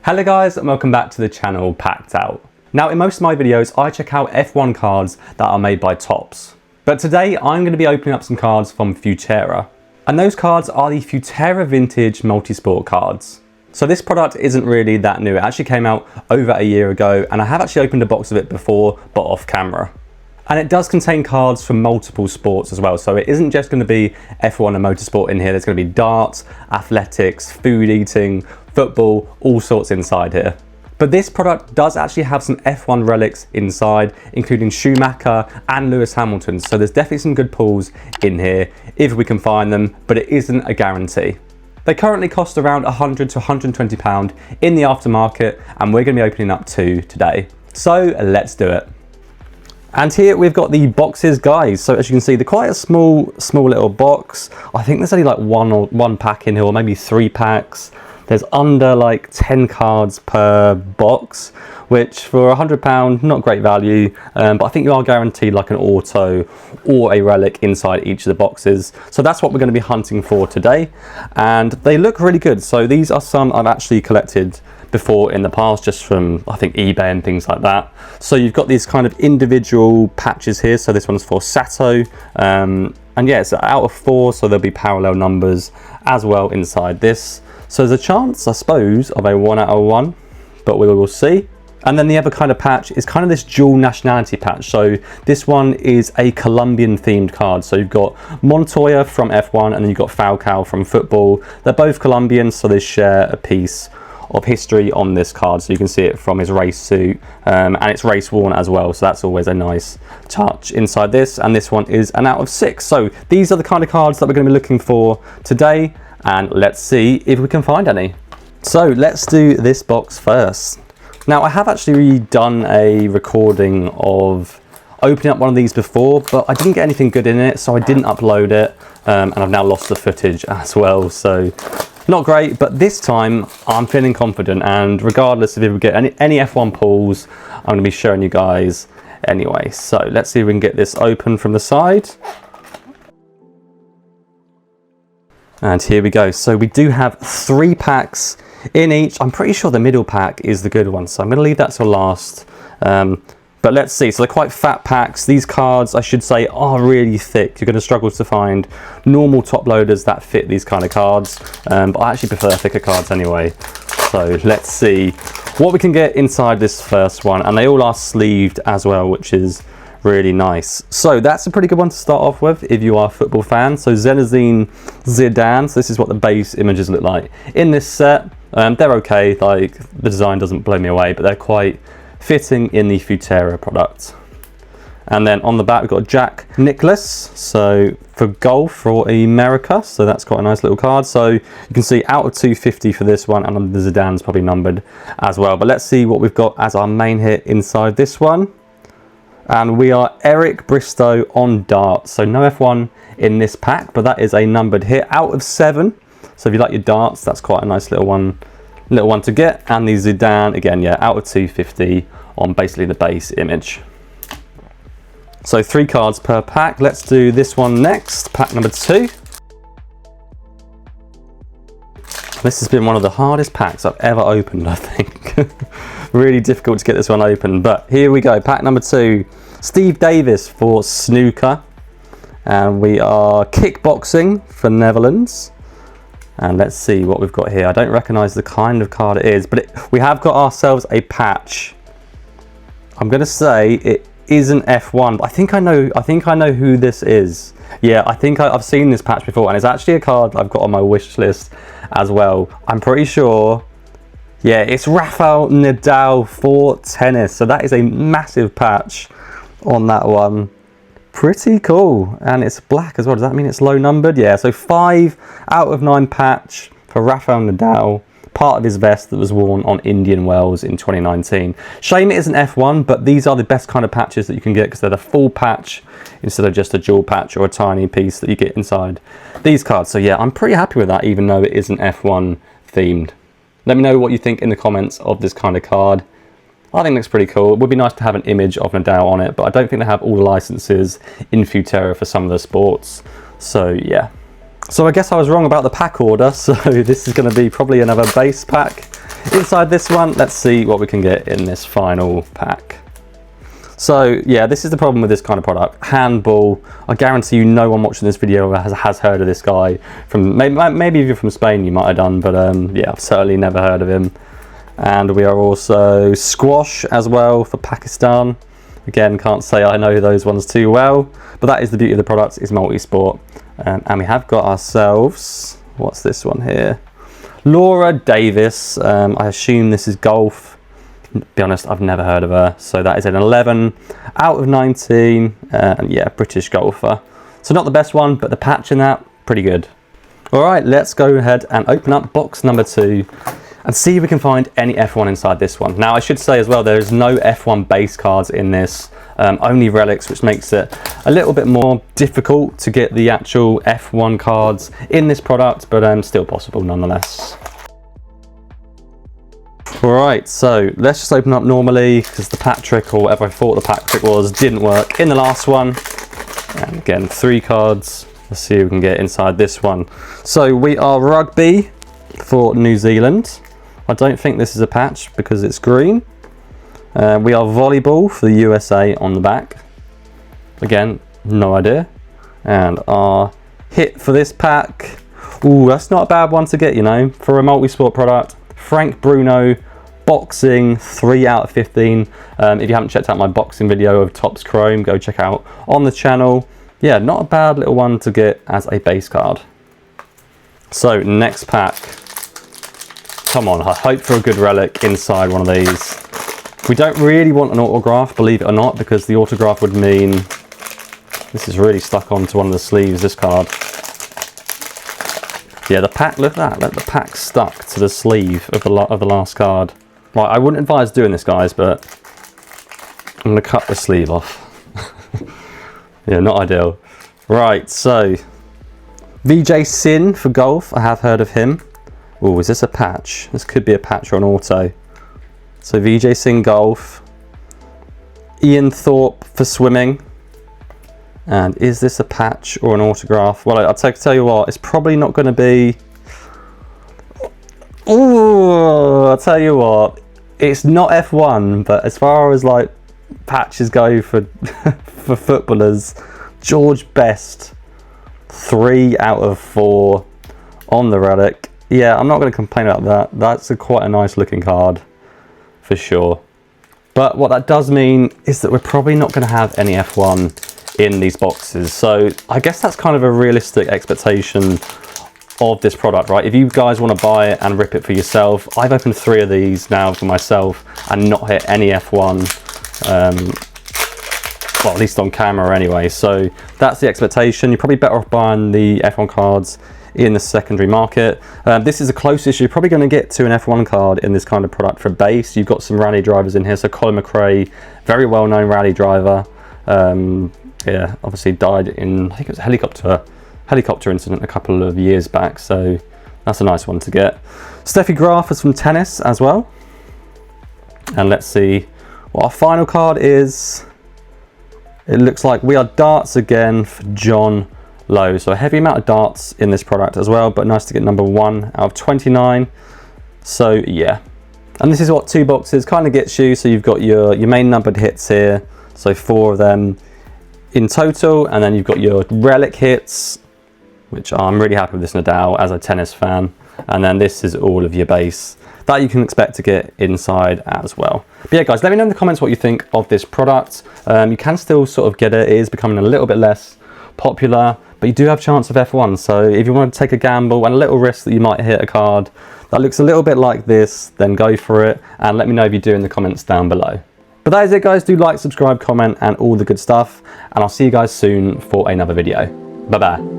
Hello guys and welcome back to the channel Packed Out. Now in most of my videos I check out F1 cards that are made by Topps. But today I'm going to be opening up some cards from Futera. And those cards are the Futera Vintage Multisport cards. So this product isn't really that new. It actually came out over a year ago and I have actually opened a box of it before but off camera. And it does contain cards from multiple sports as well. So it isn't just going to be F1 and motorsport in here. There's going to be darts, athletics, food eating, football, all sorts inside here. But this product does actually have some F1 relics inside, including Schumacher and Lewis Hamilton. So there's definitely some good pulls in here if we can find them, but it isn't a guarantee. They currently cost around £100 to £120 in the aftermarket, and we're going to be opening up 2 today. So let's do it. And here we've got the boxes, guys. So as you can see, they're quite a small little box. I think there's only like one pack in here, or maybe 3 packs. There's under like 10 cards per box, which for £100, not great value. But I think you are guaranteed like an auto or a relic inside each of the boxes. So that's what we're going to be hunting for today. And they look really good. So these are some I've actually collected before in the past, just from I think eBay and things like that. So you've got these kind of individual patches here. So this one's for Sato, and yeah, it's out of 4, so there'll be parallel numbers as well inside this. So there's a chance, I suppose, of a 1 out of 1, but we will see. And then the other kind of patch is kind of this dual nationality patch. So this one is a Colombian themed card. So you've got Montoya from F1 and then you've got Falcao from football. They're both Colombian, so they share a piece of history on this card. So you can see it from his race suit, and it's race worn as well, so that's always a nice touch inside this. And this one is an out of 6. So these are the kind of cards that we're going to be looking for today, and let's see if we can find any. So let's do this box first. Now I have actually done a recording of opening up one of these before, but I didn't get anything good in it, so I didn't upload it, and I've now lost the footage as well, so not great. But this time I'm feeling confident, and regardless of if we get any F1 pulls, I'm going to be showing you guys anyway. So let's see if we can get this open from the side. And here we go. So we do have 3 packs in each. I'm pretty sure the middle pack is the good one, so I'm going to leave that till last. But let's see. So they're quite fat packs. These cards, I should say, are really thick. You're going to struggle to find normal top loaders that fit these kind of cards. But I actually prefer thicker cards anyway. So let's see what we can get inside this first one. And they all are sleeved as well, which is really nice. So that's a pretty good one to start off with if you are a football fan. So Zinedine Zidane. So this is what the base images look like in this set. They're okay. Like, the design doesn't blow me away, but they're quite fitting in the Futera product. And then on the back we've got Jack Nicklaus, so for golf for America, so that's quite a nice little card. So you can see out of 250 for this one, and the Zidane's probably numbered as well. But let's see what we've got as our main hit inside this one. And we are Eric Bristow on darts, so no F1 in this pack, but that is a numbered hit out of 7. So if you like your darts, that's quite a nice little one to get. And the Zidane, again, yeah, out of 250 on basically the base image. So 3 cards per pack. Let's do this one next, pack number 2. This has been one of the hardest packs I've ever opened, I think. Really difficult to get this one open, but here we go. Pack number 2, Steve Davis for snooker. And we are kickboxing for Netherlands. And let's see what we've got here. I don't recognise the kind of card it is, but we have got ourselves a patch. I'm going to say it isn't F1, but I think I know who this is. Yeah, I think I've seen this patch before, and it's actually a card I've got on my wish list as well. I'm pretty sure. Yeah, it's Rafael Nadal for tennis. So that is a massive patch on that one. Pretty cool, and it's black as well. Does that mean it's low numbered? Yeah, so 5 out of 9 patch for Rafael Nadal, part of his vest that was worn on Indian Wells in 2019. Shame it isn't F1, but these are the best kind of patches that you can get because they're the full patch instead of just a dual patch or a tiny piece that you get inside these cards. So yeah, I'm pretty happy with that, even though it isn't F1 themed. Let me know what you think in the comments of this kind of card. I think it looks pretty cool. It would be nice to have an image of Nadal on it, but I don't think they have all the licenses in Futera for some of the sports. So yeah, So I guess I was wrong about the pack order, so this is going to be probably another base pack. Inside this one, let's see what we can get in this final pack. So yeah, this is the problem with this kind of product. Handball. I guarantee you no one watching this video has heard of this guy. From maybe if you're from Spain you might have done, but yeah, I've certainly never heard of him. And we are also squash as well for Pakistan. Again, can't say I know those ones too well, but that is the beauty of the product, is multi-sport. And we have got ourselves, what's this one here? Laura Davis. I assume this is golf. To be honest, I've never heard of her. So that is an 11 out of 19. And yeah, British golfer. So not the best one, but the patch in that, pretty good. All right, let's go ahead and open up box number 2 and see if we can find any F1 inside this one. Now, I should say as well, there is no F1 base cards in this, only relics, which makes it a little bit more difficult to get the actual F1 cards in this product, but still possible nonetheless. All right, so let's just open up normally, because the pack trick, or whatever I thought the pack trick was, didn't work in the last one. And again, 3 cards. Let's see if we can get inside this one. So we are rugby for New Zealand. I don't think this is a patch because it's green. We are volleyball for the USA on the back. Again, no idea. And our hit for this pack. Ooh, that's not a bad one to get, you know, for a multi-sport product. Frank Bruno, boxing, 3 out of 15. If you haven't checked out my boxing video of Topps Chrome, go check out on the channel. Yeah, not a bad little one to get as a base card. So next pack. Come on, I hope for a good relic inside one of these. We don't really want an autograph, believe it or not, because the autograph would mean this is really stuck onto one of the sleeves, this card. Yeah, the pack, look at that, the pack stuck to the sleeve of the last card. Right, I wouldn't advise doing this, guys, but I'm going to cut the sleeve off. Yeah, not ideal. Right, so VJ Sin for golf, I have heard of him. Oh, is this a patch? This could be a patch or an auto. So VJ Sin golf. Ian Thorpe for swimming. And is this a patch or an autograph? Well, I'll tell you what, it's probably not going to be... Oh, I'll tell you what, it's not F1, but as far as like patches go for for footballers, George Best, 3 out of 4 on the relic. Yeah, I'm not going to complain about that. That's quite a nice looking card for sure. But what that does mean is that we're probably not going to have any F1 in these boxes. So I guess that's kind of a realistic expectation of this product, right? If you guys want to buy it and rip it for yourself, I've opened 3 of these now for myself and not hit any F1. Well, at least on camera anyway. So that's the expectation. You're probably better off buying the F1 cards in the secondary market. This is the closest you're probably going to get to an F1 card in this kind of product for base. You've got some rally drivers in here. So Colin McRae, very well-known rally driver. Yeah, obviously died in, I think it was a helicopter incident a couple of years back. So that's a nice one to get. Steffi Graf is from tennis as well. And let's see what our final card is. It looks like we are darts again for John Lowe. So a heavy amount of darts in this product as well, but nice to get number 1 out of 29. So yeah, and this is what 2 boxes kind of gets you. So you've got your main numbered hits here, so 4 of them in total, and then you've got your relic hits, which I'm really happy with this Nadal as a tennis fan, and then this is all of your base that you can expect to get inside as well. But yeah, guys, let me know in the comments what you think of this product. You can still sort of get it. It is becoming a little bit less popular, but you do have chance of F1. So if you want to take a gamble and a little risk that you might hit a card that looks a little bit like this, then go for it, and let me know if you do in the comments down below. But that is it, guys. Do like, subscribe, comment, and all the good stuff, and I'll see you guys soon for another video. Bye bye.